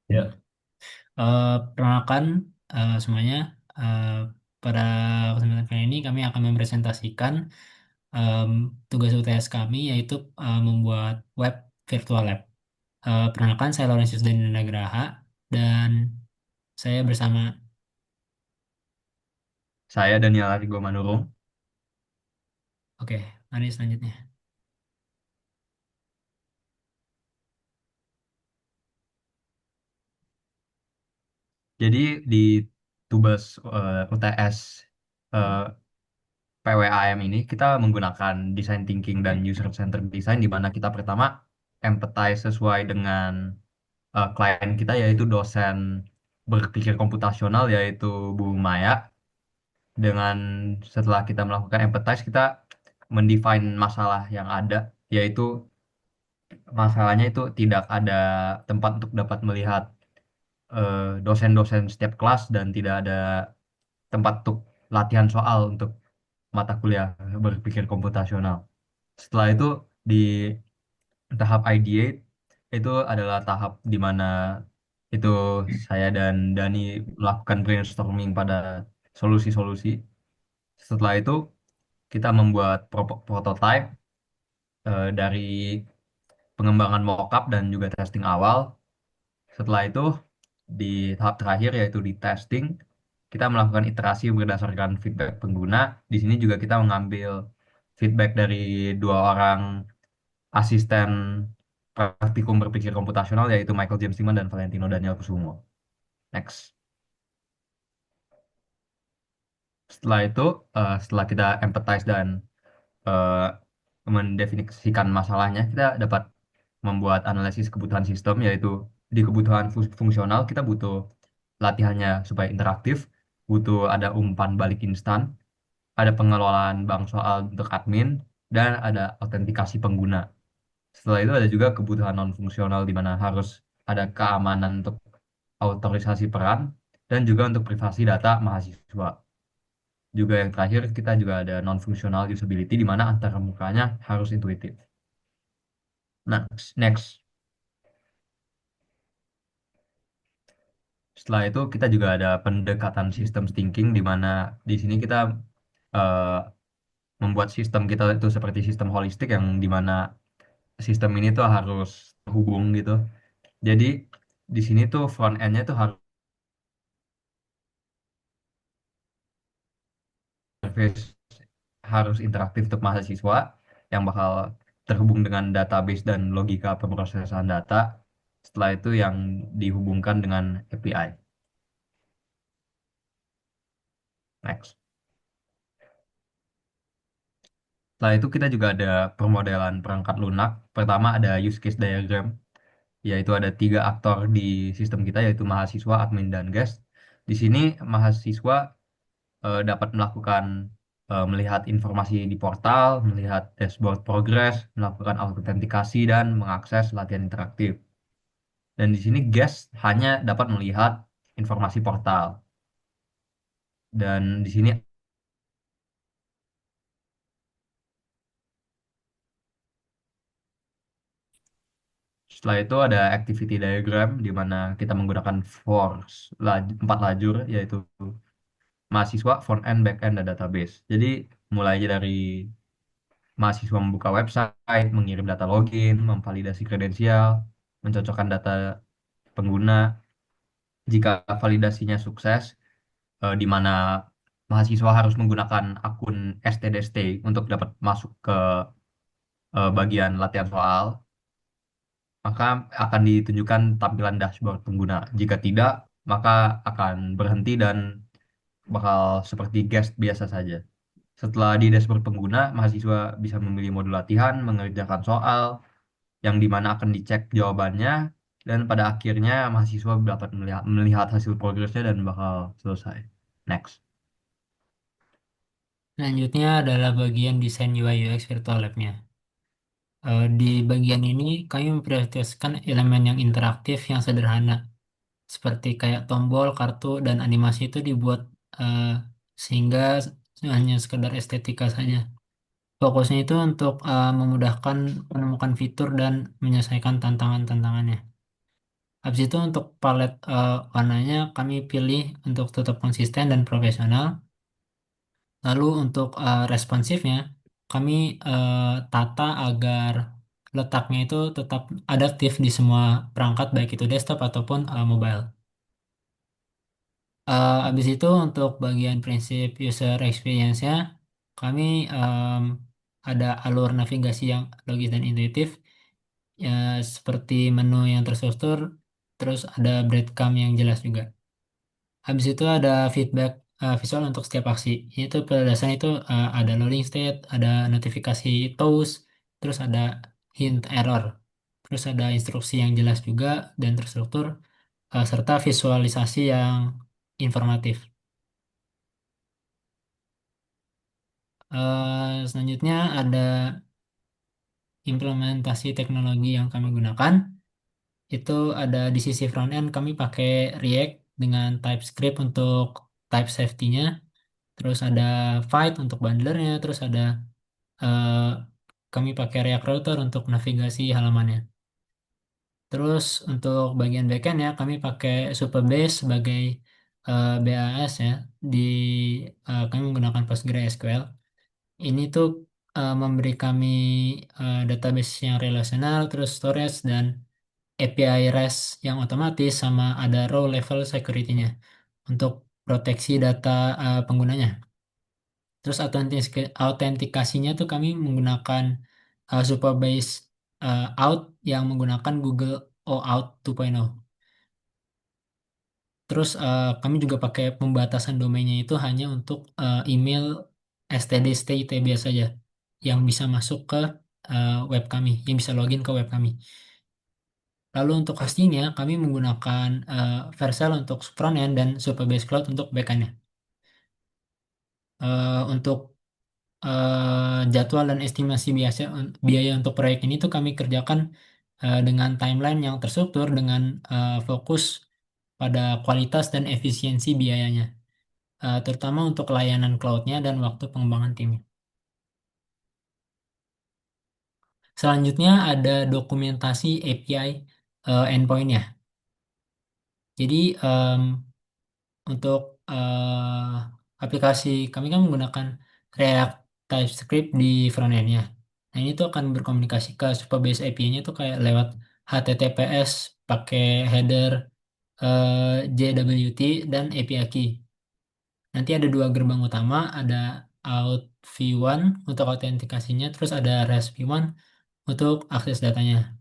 Ya, Perkenalkan semuanya. Eh, Pada kesempatan kali ini kami akan mempresentasikan em, tugas UTS kami yaitu membuat web virtual lab. Perkenalkan saya Laurentius Dani Nagraha dan saya bersama. Saya Daniel Arigo Manurung. Oke, mari selanjutnya. Jadi di tugas UTS eh, PWAM ini kita menggunakan design thinking dan user centered design di mana kita pertama empathize sesuai dengan klien kita yaitu dosen berpikir komputasional yaitu Bu Maya. Dengan setelah kita melakukan empathize kita mendefine masalah yang ada, yaitu masalahnya itu tidak ada tempat untuk dapat melihat dosen-dosen setiap kelas dan tidak ada tempat untuk latihan soal untuk mata kuliah berpikir komputasional. Setelah itu di tahap ideate itu adalah tahap di mana itu saya dan Dani melakukan brainstorming pada solusi-solusi. Setelah itu kita membuat prototype dari pengembangan mockup dan juga testing awal. Setelah itu di tahap terakhir yaitu di testing, kita melakukan iterasi berdasarkan feedback pengguna. Di sini juga kita mengambil feedback dari dua orang asisten praktikum berpikir komputasional yaitu Michael James Timan dan Valentino Daniel Kusumo. Next. Setelah itu, setelah kita empathize dan eh, mendefinisikan masalahnya, kita dapat membuat analisis kebutuhan sistem, yaitu di kebutuhan fungsional kita butuh latihannya supaya interaktif, butuh ada umpan balik instan, ada pengelolaan bank soal untuk admin, dan ada autentikasi pengguna. Setelah itu ada juga kebutuhan non-fungsional di mana harus ada keamanan untuk otorisasi peran, dan juga untuk privasi data mahasiswa. Juga yang terakhir kita juga ada non-functional usability di mana antara mukanya harus intuitif. Next. Setelah itu kita juga ada pendekatan system thinking di mana di sini kita eh, membuat sistem kita itu seperti sistem holistik yang di mana sistem ini tuh harus terhubung gitu. Jadi di sini tuh front end-nya tuh harus service, harus interaktif untuk mahasiswa yang bakal terhubung dengan database dan logika pemrosesan data. Setelah itu yang dihubungkan dengan API. Next. Setelah itu kita juga ada permodelan perangkat lunak. Pertama ada use case diagram, yaitu ada tiga aktor di sistem kita, yaitu mahasiswa, admin, dan guest. Di sini mahasiswa dapat melakukan melihat informasi di portal, melihat dashboard progress, melakukan autentikasi, dan mengakses latihan interaktif. Dan di sini guest hanya dapat melihat informasi portal. Dan di sini setelah itu ada activity diagram di mana kita menggunakan empat lajur yaitu mahasiswa, front end, back end, dan database. Jadi mulai dari mahasiswa membuka website, mengirim data login, memvalidasi kredensial, mencocokkan data pengguna. Jika validasinya sukses, di mana mahasiswa harus menggunakan akun STDST untuk dapat masuk ke bagian latihan soal, maka akan ditunjukkan tampilan dashboard pengguna. Jika tidak, maka akan berhenti dan bakal seperti guest biasa saja. Setelah di dashboard pengguna, mahasiswa bisa memilih modul latihan, mengerjakan soal, yang dimana akan dicek jawabannya, dan pada akhirnya mahasiswa dapat melihat hasil progresnya dan bakal selesai. Next. Selanjutnya adalah bagian desain UI UX virtual lab-nya. Di bagian ini kami memprioritaskan elemen yang interaktif yang sederhana seperti kayak tombol, kartu, dan animasi itu dibuat eh, sehingga hanya sekedar estetika saja. Fokusnya itu untuk memudahkan menemukan fitur dan menyelesaikan tantangan-tantangannya. Habis itu untuk palet warnanya kami pilih untuk tetap konsisten dan profesional. Lalu untuk responsifnya, kami tata agar letaknya itu tetap adaptif di semua perangkat, baik itu desktop ataupun mobile. Habis itu untuk bagian prinsip user experience-nya, kami em, ada alur navigasi yang logis dan intuitif, ya, seperti menu yang terstruktur, terus ada breadcrumb yang jelas juga. Habis itu ada feedback visual untuk setiap aksi. Ini tuh pada dasarnya itu ada loading state, ada notifikasi toast, terus ada hint error. Terus ada instruksi yang jelas juga dan terstruktur, serta visualisasi yang informatif. Selanjutnya ada implementasi teknologi yang kami gunakan. Itu ada di sisi front end kami pakai React dengan TypeScript untuk type safety-nya. Terus ada Fight untuk bundlernya. Terus ada eh, kami pakai React Router untuk navigasi halamannya. Terus untuk bagian backend ya kami pakai Supabase sebagai BAS ya. Di kami menggunakan PostgreSQL. Ini tuh memberi kami database yang relasional, terus storage dan API REST yang otomatis sama ada row level security-nya untuk proteksi data penggunanya. Terus autentikasinya tuh kami menggunakan Supabase Auth yang menggunakan Google OAuth 2.0. Terus kami juga pakai pembatasan domainnya itu hanya untuk email std.stitb saja yang bisa masuk ke web kami, yang bisa login ke web kami. Lalu untuk hostingnya kami menggunakan Vercel untuk frontend dan Supabase Cloud untuk backendnya. Untuk jadwal dan estimasi biaya untuk proyek ini tuh kami kerjakan dengan timeline yang terstruktur dengan fokus pada kualitas dan efisiensi biayanya, terutama untuk layanan cloud-nya dan waktu pengembangan tim. Selanjutnya ada dokumentasi API endpoint-nya. Jadi untuk aplikasi kami kan menggunakan React TypeScript di front-end-nya. Nah ini tuh akan berkomunikasi ke Supabase API-nya tuh kayak lewat HTTPS pakai header JWT dan API key. Nanti ada dua gerbang utama, ada Auth v1 untuk autentikasinya, terus ada REST v1 untuk akses datanya.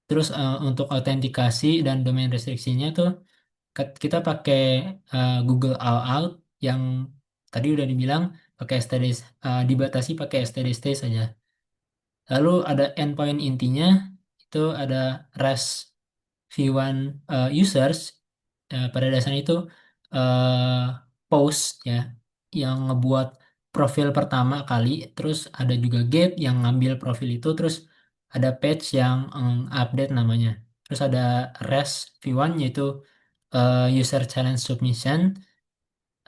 Terus untuk autentikasi dan domain restriksinya tuh kita pakai Google All Out yang tadi udah dibilang pakai STD, dibatasi pakai STD saja. Lalu ada endpoint intinya itu ada REST v1 users, pada dasarnya itu eh, post ya yang ngebuat profil pertama kali, terus ada juga gate yang ngambil profil itu, terus ada page yang update namanya. Terus ada REST v1 yaitu user challenge submission.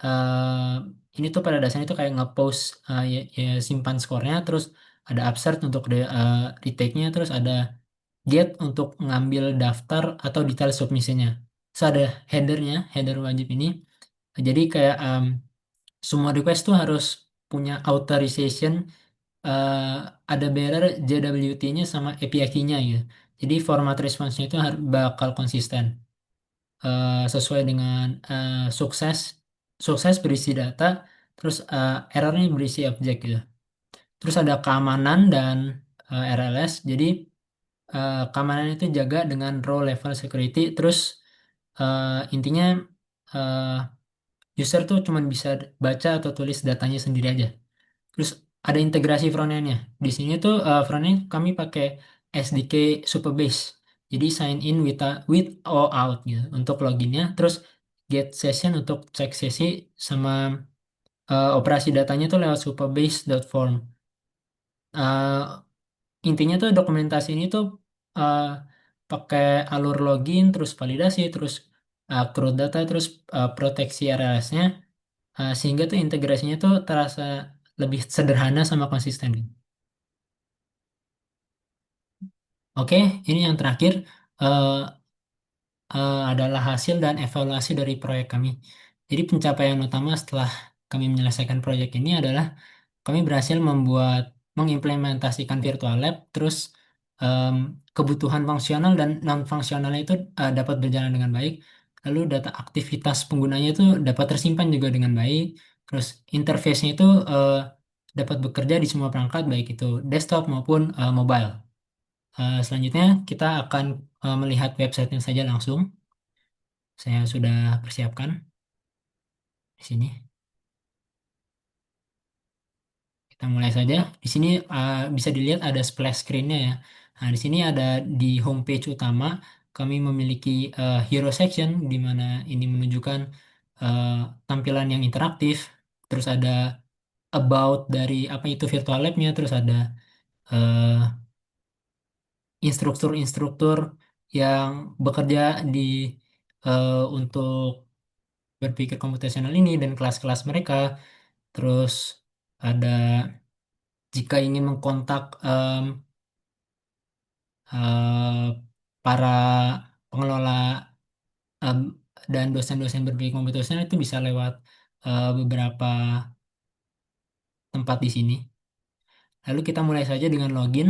eh ini tuh pada dasarnya itu kayak ngepost ya simpan skornya, terus ada upsert untuk retake-nya, terus ada get untuk ngambil daftar atau detail submissionnya. Terus ada headernya, header wajib ini. Jadi kayak semua request tuh harus punya authorization, eh, ada bearer JWT-nya sama API key-nya gitu. Jadi format response-nya itu bakal konsisten sesuai dengan sukses sukses berisi data, terus errornya berisi objek gitu. Terus ada keamanan dan RLS. Jadi keamanan itu jaga dengan row level security. Terus intinya eh, user tuh cuma bisa baca atau tulis datanya sendiri aja. Terus ada integrasi frontend-nya. Di sini tuh frontend kami pakai SDK Supabase. Jadi sign in with or out gitu untuk loginnya. Terus get session untuk cek sesi sama operasi datanya tuh lewat supabase.form. Eh, Intinya tuh dokumentasi ini tuh eh, pakai alur login, terus validasi, terus crowd data, terus proteksi RLS-nya, sehingga tuh integrasinya tuh terasa lebih sederhana sama konsisten. Oke, ini yang terakhir. eh, adalah hasil dan evaluasi dari proyek kami. Jadi pencapaian utama setelah kami menyelesaikan proyek ini adalah kami berhasil mengimplementasikan virtual lab, terus em, kebutuhan fungsional dan non fungsionalnya itu dapat berjalan dengan baik. Lalu data aktivitas penggunanya itu dapat tersimpan juga dengan baik. Terus interface-nya itu dapat bekerja di semua perangkat, baik itu desktop maupun mobile. Selanjutnya kita akan melihat websitenya saja langsung. Saya sudah persiapkan di sini. Kita mulai saja. Di sini bisa dilihat ada splash screen-nya ya. Nah, di sini ada di homepage utama kami memiliki hero section di mana ini menunjukkan eh, tampilan yang interaktif. Terus ada about dari apa itu virtual lab-nya. Terus ada eh, instruktur-instruktur yang bekerja di untuk berpikir komputasional ini dan kelas-kelas mereka. Terus ada jika ingin mengkontak eh, para pengelola em, dan dosen-dosen berpikir komputasional itu bisa lewat beberapa tempat di sini. Lalu kita mulai saja dengan login.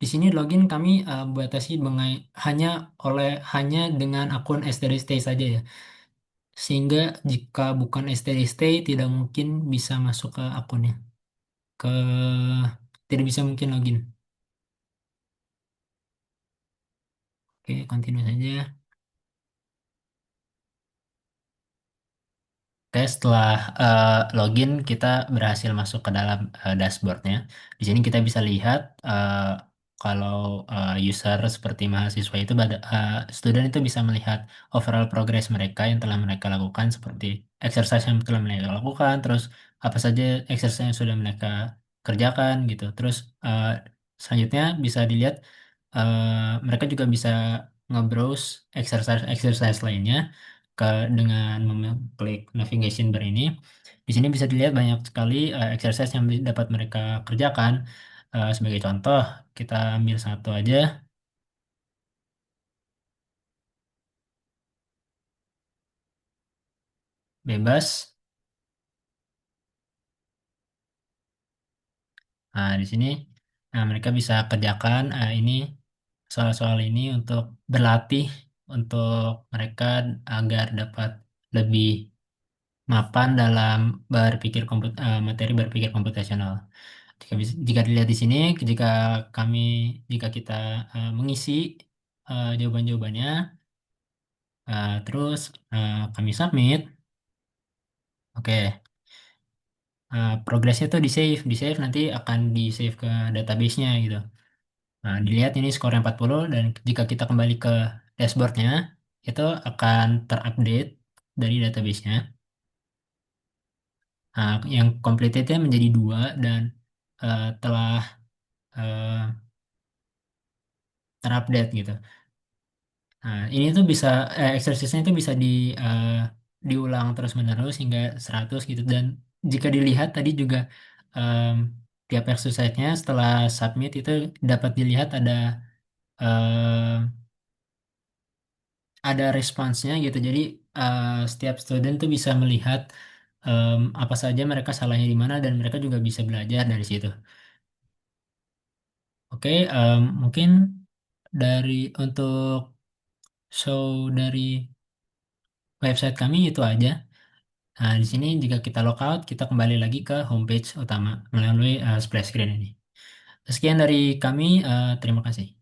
Di sini login kami batasi hanya dengan akun STDST saja ya. Sehingga jika bukan STDST tidak mungkin bisa masuk ke akunnya. Ke Tidak bisa mungkin login. Oke, continue saja. Oke, setelah login kita berhasil masuk ke dalam dashboardnya. Di sini kita bisa lihat kalau user seperti mahasiswa itu student itu bisa melihat overall progress mereka yang telah mereka lakukan seperti exercise yang telah mereka lakukan, terus apa saja exercise yang sudah mereka kerjakan gitu. Terus selanjutnya bisa dilihat mereka juga bisa nge-browse exercise lainnya ke dengan mengklik navigation bar ini. Di sini bisa dilihat banyak sekali exercise yang dapat mereka kerjakan. Sebagai contoh, kita ambil satu aja, bebas. Nah, di sini mereka bisa kerjakan ini soal-soal ini untuk berlatih untuk mereka agar dapat lebih mapan dalam materi berpikir komputasional. Jika dilihat di sini, kami jika kita mengisi jawaban-jawabannya, terus kami submit, oke, progresnya tuh di save nanti akan di save ke database-nya gitu. Nah, dilihat ini skornya 40 dan jika kita kembali ke dashboardnya, itu akan terupdate dari database-nya. Nah, yang completed-nya menjadi 2 dan telah eh, terupdate gitu. Nah, ini tuh bisa exercise-nya itu bisa diulang terus-menerus hingga 100 gitu dan jika dilihat tadi juga em, tiap exercise-nya setelah submit itu dapat dilihat ada responsnya gitu. Jadi setiap student tuh bisa melihat apa saja mereka salahnya di mana dan mereka juga bisa belajar dari situ. Oke, mungkin dari untuk show dari website kami itu aja. Nah, di sini jika kita logout, kita kembali lagi ke homepage utama melalui splash screen ini. Sekian dari kami, terima kasih.